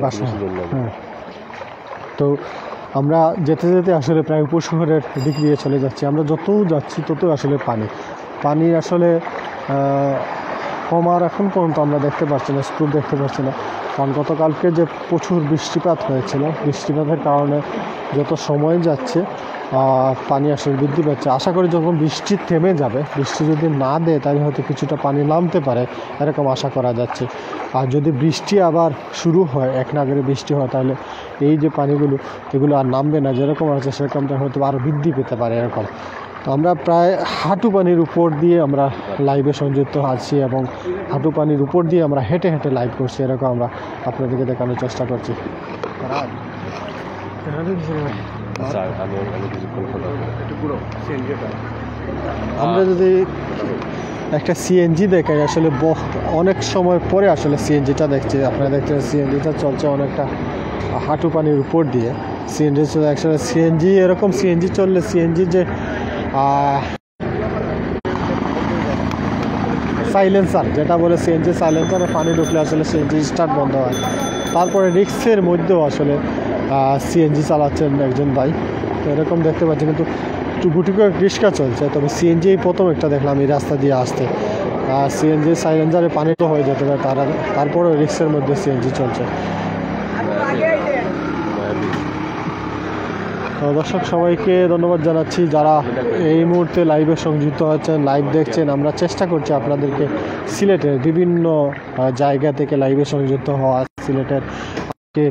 বাসা। হ্যাঁ, তো আমরা যেতে যেতে আসলে প্রায় উপশহরের দিক দিয়ে চলে যাচ্ছি। আমরা যত যাচ্ছি তত আসলে পানি আসলে কমার এখন পর্যন্ত আমরা দেখতে পাচ্ছি না, স্কুল দেখতে পাচ্ছি না। কারণ গতকালকে যে প্রচুর বৃষ্টিপাত হয়েছিল, বৃষ্টিপাতের কারণে যত সময় যাচ্ছে পানি আসলে বৃদ্ধি পাচ্ছে। আশা করি যখন বৃষ্টি থেমে যাবে, বৃষ্টি যদি না দেয় তাহলে হয়তো কিছুটা পানি নামতে পারে, এরকম আশা করা যাচ্ছে। আর যদি বৃষ্টি আবার শুরু হয়, এক নাগারে বৃষ্টি হয়, তাহলে এই যে পানিগুলো এগুলো আর নামবে না, যেরকম আছে সেরকমটা হয়তো আরও বৃদ্ধি পেতে পারে এরকম। তো আমরা প্রায় হাঁটু পানির উপর দিয়ে আমরা লাইভে সংযুক্ত আছি এবং হাঁটু পানির উপর দিয়ে আমরা হেঁটে হেঁটে লাইভ করছি, এরকম আমরা আপনাদেরকে দেখানোর চেষ্টা করছি। আমরা যদি একটা সিএনজি দেখাই, আসলে অনেক সময় পরে আসলে সিএনজিটা দেখছি। আপনারা দেখছেন সিএনজিটা চলছে অনেকটা হাঁটু পানির উপর দিয়ে। সিএনজি আসলে সিএনজি এরকম সিএনজি চললে সিএনজি যে সাইলেন্সার যেটা বলে সিএনজি সাইলেন্সারে পানি ঢুকলে আসলে সিএনজি স্টার্ট বন্ধ হয়। তারপরে রিক্সের মধ্যেও আসলে সিএনজি চালাচ্ছেন একজন ভাই, তো এরকম দেখতে পাচ্ছি। কিন্তু একটু গুটি করে রিক্সা চলছে, তবে সিএনজি প্রথম একটা দেখলাম এই রাস্তা দিয়ে আসতে। সিএনজি সাইলেন্সারে পানি তো হয়ে যেতে পারে, তারপরে রিক্সের মধ্যে সিএনজি চলছে। তো দর্শক সবাইকে ধন্যবাদ জানাচ্ছি যারা এই মুহূর্তে লাইভে সংযুক্ত হচ্ছেন, লাইভ দেখছেন। আমরা চেষ্টা করছি আপনাদেরকে সিলেটের বিভিন্ন জায়গা থেকে লাইভে সংযুক্ত হওয়া। সিলেটের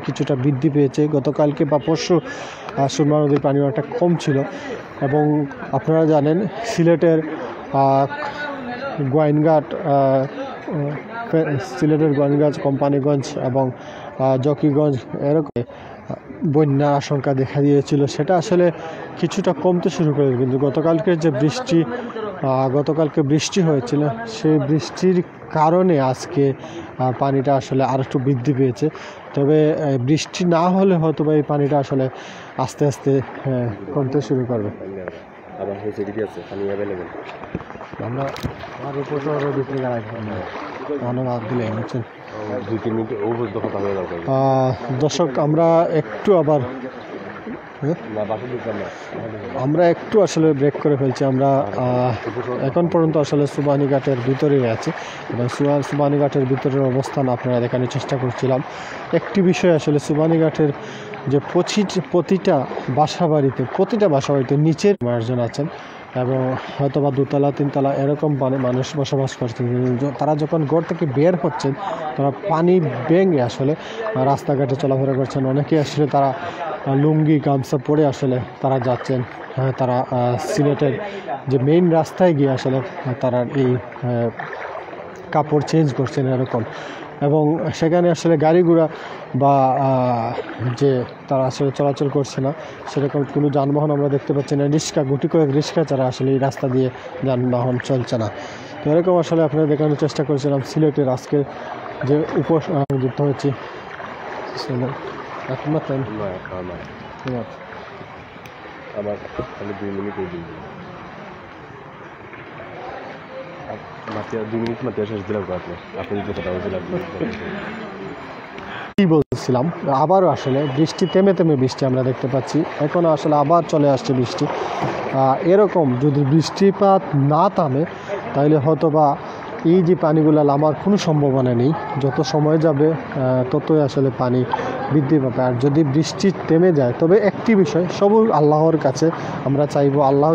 কিছুটা বৃদ্ধি পেয়েছে, গতকালকে বা পরশু সুরমা নদীর পানি অনেকটা কম ছিল। এবং আপনারা জানেন সিলেটের গোয়াইনঘাট, কোম্পানিগঞ্জ এবং জকিগঞ্জ এরকম বন্যার আশঙ্কা দেখা দিয়েছিল, সেটা আসলে কিছুটা কমতে শুরু করে। কিন্তু গতকালকে বৃষ্টি হয়েছিল, সেই বৃষ্টির কারণে আজকে পানিটা আসলে আর একটু বৃদ্ধি পেয়েছে। তবে বৃষ্টি না হলে হয়তো বা এই পানিটা আসলে আস্তে আস্তে কমতে শুরু করবে। আমরা দর্শক আমরা একটু আসলে ব্রেক করে ফেলছি। আমরা এখন পর্যন্ত আসলে সুবানীঘাটের ভিতরেই আছি এবং সুবানীঘাটের ভিতরের অবস্থান আপনারা দেখানোর চেষ্টা করছিলাম। একটি বিষয় আসলে সুবানীঘাটের যে প্রতিটা বাসা বাড়িতে নিচের মানুষজন আছেন এবং হয়তো বা দোতলা তিনতলা এরকম মানুষ বসবাস করছেন। তারা যখন ঘর থেকে বের হচ্ছেন, তারা পানি ভেঙে আসলে রাস্তাঘাটে চলাফেরা করছেন। অনেকে আসলে তারা লুঙ্গি গামছা পরে আসলে তারা যাচ্ছেন। তারা সিলেটের যে মেইন রাস্তায় গিয়ে আসলে তারা এই কাপড় চেঞ্জ করছেন এরকম। এবং সেখানে আসলে গাড়ি ঘোড়া বা যে তারা আসলে চলাচল করছে না, সেরকম কোনো যানবাহন আমরা দেখতে পাচ্ছি না। গুটি কয়েক রিক্সা ছাড়া আসলে এই রাস্তা দিয়ে যানবাহন চলছে না। তো এরকম আসলে আপনারা দেখানোর চেষ্টা করেছিলাম সিলেটের আজকে যে যুক্ত হয়েছি। কি বলছিলাম, আবারও আসলে বৃষ্টি থেমে বৃষ্টি আমরা দেখতে পাচ্ছি। এখন আসলে আবার চলে আসছে বৃষ্টি। এরকম যদি বৃষ্টিপাত না থামে তাহলে হয়তো বা এই যে পানিগুলো নামার কোনো সম্ভাবনা নেই। যত সময় যাবে ততই আসলে পানি বৃদ্ধি পাবে। আর যদি বৃষ্টি থেমে যায়, তবে একটি বিষয় সবই আল্লাহর কাছে আমরা চাইবো। আল্লাহ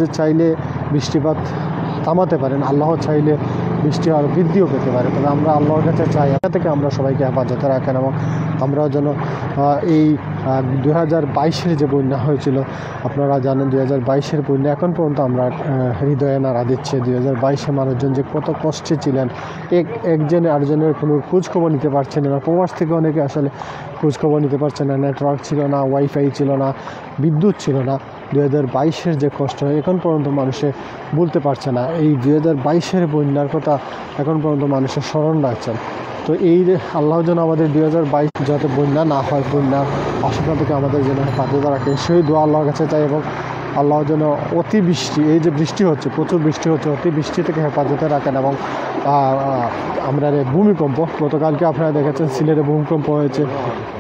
যে চাইলে বৃষ্টিপাত থামাতে পারেন, আল্লাহ চাইলে বৃষ্টি আরও বৃদ্ধিও পেতে পারে। তবে আমরা আল্লাহর কাছে চাই এটা থেকে আমরা সবাইকে হেফাজতে রাখেন এবং আমরা যেন এই 2022-এর যে বন্যা হয়েছিল, আপনারা জানেন 2022-এর বন্যা এখন পর্যন্ত আমরা হৃদয়ে নাড়া দিচ্ছে। 2022-এ মানুষজন যে কত কষ্টে ছিলেন, একজনে আরেকজনের কোনো খোঁজখবর নিতে পারছেন না। প্রবাস থেকে অনেকে আসলে খোঁজখবর নিতে পারছে না, নেটওয়ার্ক ছিল না, ওয়াইফাই ছিল না, বিদ্যুৎ ছিল না। 2022-এর যে কষ্ট এখন পর্যন্ত মানুষে বলতে পারছে না। এই 2022-এর বন্যার কথা এখন পর্যন্ত মানুষের স্মরণ রাখছেন। তো এই আল্লাহ যেন আমাদের 2022 যাতে বন্যা না হয়, বন্যার আশঙ্কা থেকে আমাদের যেন হেফাজত রাখে, সেই দোয়া আল্লাহর কাছে চাই। এবং আল্লাহ যেন অতিবৃষ্টি, এই যে বৃষ্টি হচ্ছে, প্রচুর বৃষ্টি হচ্ছে, অতিবৃষ্টি থেকে হেফাজতে রাখেন। এবং আমরা ভূমিকম্প, গতকালকে আপনারা দেখেছেন সিলেটে ভূমিকম্প হয়েছে,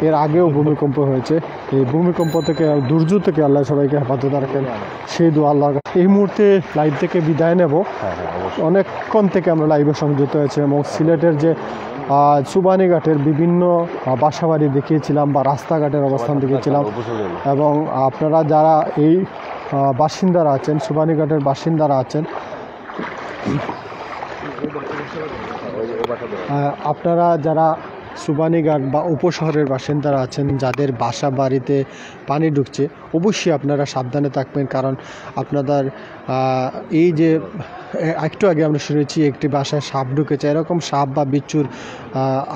এর আগেও ভূমিকম্প হয়েছে। এই ভূমিকম্প থেকে, দুর্যোগ থেকে আল্লাহ সবাইকে হেফাজতে রাখেন, সেই দোয়া আল্লাহর কাছে। এই মুহূর্তে লাইভ থেকে বিদায় নেব। অনেকক্ষণ থেকে আমরা লাইভে সংযুক্ত হয়েছে এবং সিলেটের যে সুবানীঘাটের বিভিন্ন বাসাবাড়ি দেখিয়েছিলাম বা রাস্তাঘাটের অবস্থান দেখিয়েছিলাম। এবং আপনারা যারা এই বাসিন্দারা আছেন, সুবানীঘাটের বাসিন্দারা আছেন, আপনারা যারা সুবানীঘাট বা উপশহরের বাসিন্দারা আছেন, যাদের বাসা বাড়িতে পানি ঢুকছে, অবশ্যই আপনারা সাবধানে থাকবেন। কারণ আপনাদের এই যে একটু আগে আমরা শুনেছি একটি বাসায় সাপ ঢুকেছে, এরকম সাপ বা বিচ্ছুর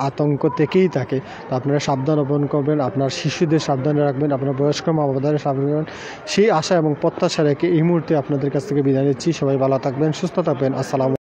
আতঙ্ক থেকেই থাকে। তো আপনারা সাবধান অবলম্বন করবেন, আপনার শিশুদের সাবধানে রাখবেন, আপনার বয়স্ক মা বাবাদের সাবধানে রাখবেন। সেই আশা এবং প্রত্যাশা রেখে এই মুহূর্তে আপনাদের কাছ থেকে বিদায় নিচ্ছি। সবাই ভালো থাকবেন, সুস্থ থাকবেন। আসসালামু